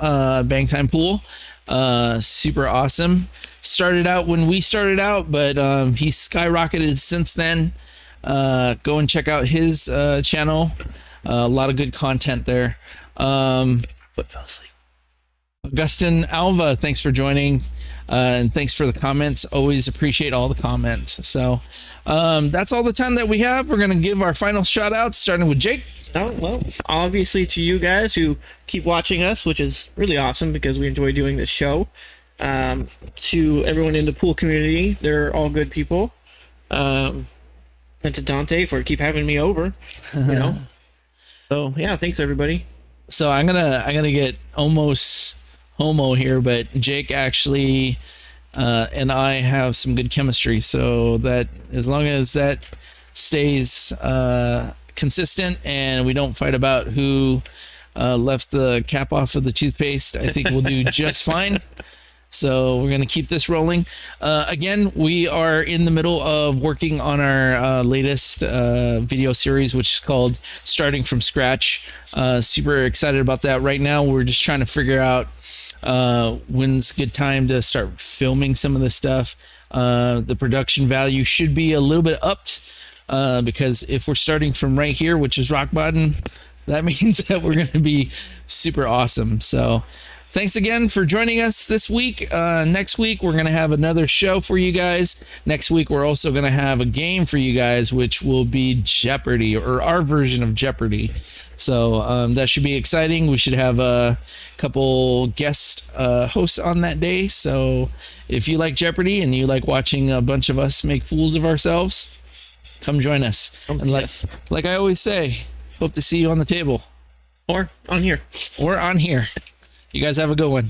Bank Time Pool. Super awesome. Started out when we started out, but he's skyrocketed since then. Go and check out his channel. A lot of good content there. Foot fell asleep. Augustin Alva, thanks for joining. And thanks for the comments. Always appreciate all the comments. So that's all the time that we have. We're going to give our final shout outs, starting with Jake. Oh, well, obviously to you guys who keep watching us, which is really awesome because we enjoy doing this show. To everyone in the pool community, they're all good people. And to Dante for keep having me over, So yeah, thanks everybody. So I'm gonna get almost homo here, but Jake actually and I have some good chemistry. So that as long as that stays consistent and we don't fight about who left the cap off of the toothpaste, I think we'll do just fine. So we're going to keep this rolling. Again, we are in the middle of working on our latest video series, which is called Starting from Scratch. Super excited about that right now. We're just trying to figure out when's a good time to start filming some of this stuff. The production value should be a little bit upped because if we're starting from right here, which is rock bottom, that means that we're going to be super awesome. So thanks again for joining us this week. Next week, we're going to have another show for you guys. Next week, we're also going to have a game for you guys, which will be Jeopardy, or our version of Jeopardy. So that should be exciting. We should have a couple guest hosts on that day. So if you like Jeopardy and you like watching a bunch of us make fools of ourselves, come join us. And like I always say, hope to see you on the table. Or on here. Or on here. You guys have a good one.